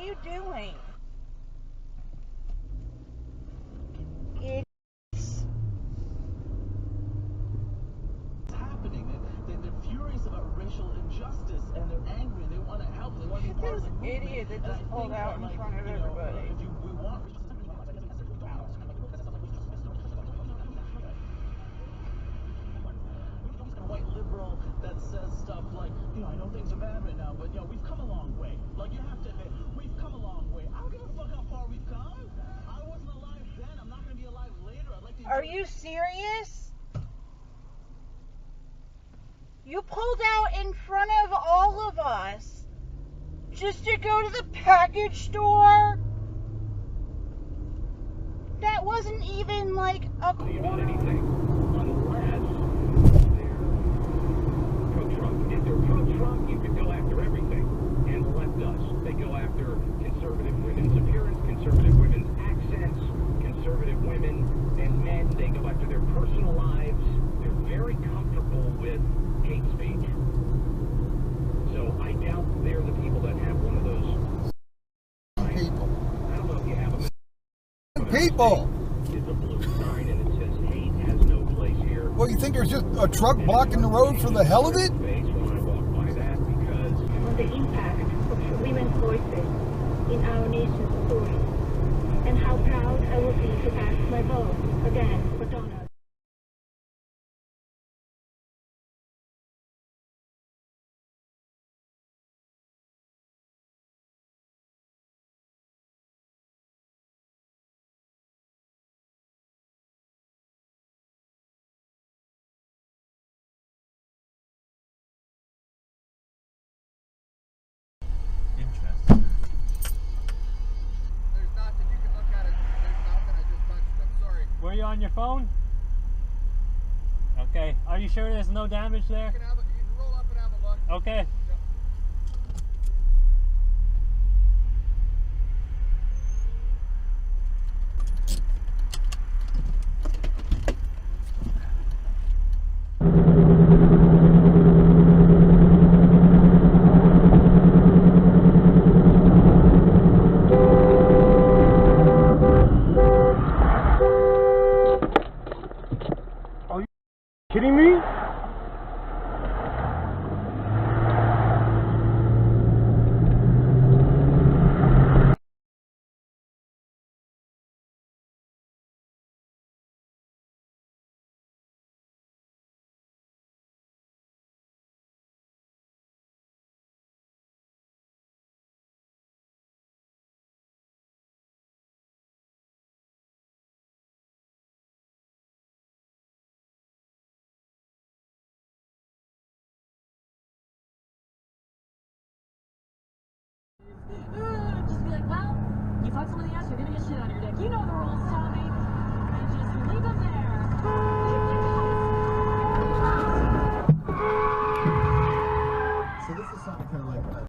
are you doing? It's happening. They're furious about racial injustice, and they're angry, and they want to help. They want to be part of the movement. Idiot that just pulled out in front of everybody. We want white liberal that says stuff like, I know things are bad right now, but we've come a long way. Like, you have to admit, we've come a long way. I don't give a fuck how far we've come. I wasn't alive then. I'm not going to be alive later. I'd like to. Are you serious? You pulled out in front of all of us just to go to the package store? That wasn't even like a quarter. Anything unless they're pro-Trump. If they're pro-Trump, you could go after everything. And the left does. They go after conservative women's appearance, conservative women's accents, conservative women and men. They go after their personal lives. They're very comfortable with hate speech. So I doubt they're the people that have one of those. People. I don't know if you have them. People. It's a blue sign and it says hate has no place here. Well, you think there's just a truck blocking the road for the hell of it? When I walk by that because on the impact of women's voices in our nation's story, and how proud I will be to cast my vote again for Donald. Interesting. There's nothing. You can look at it. There's nothing. I just touched it. I'm sorry. Were you on your phone? Okay. Are you sure there's no damage there? You can roll up and have a look. Okay. Kidding me? Just be like, well, you fuck someone in the ass, you're gonna get shit on your dick. You know the rules, Tommy. And just leave them there. So this is something kind of like that.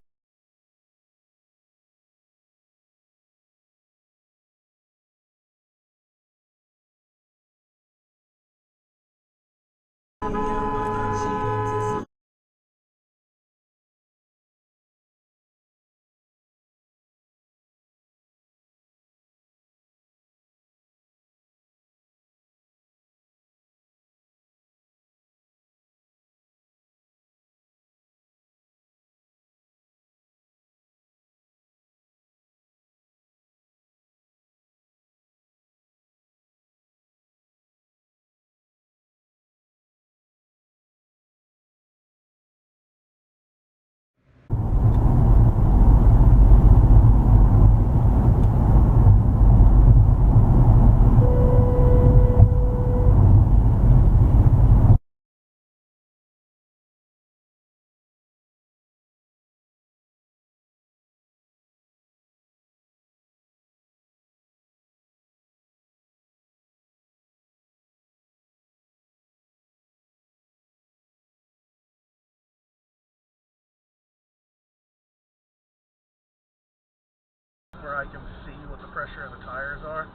Where I can see what the pressure of the tires are.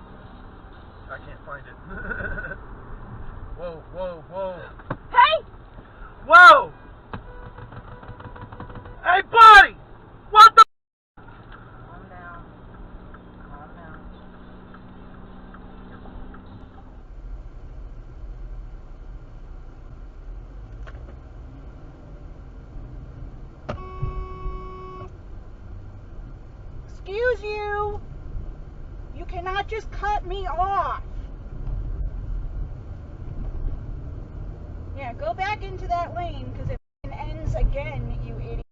I can't find it. Whoa, whoa, whoa. Hey! Whoa! Hey, buddy! What the? Calm down. Excuse you. You cannot just cut me off. Yeah, go back into that lane because it ends again, you idiot.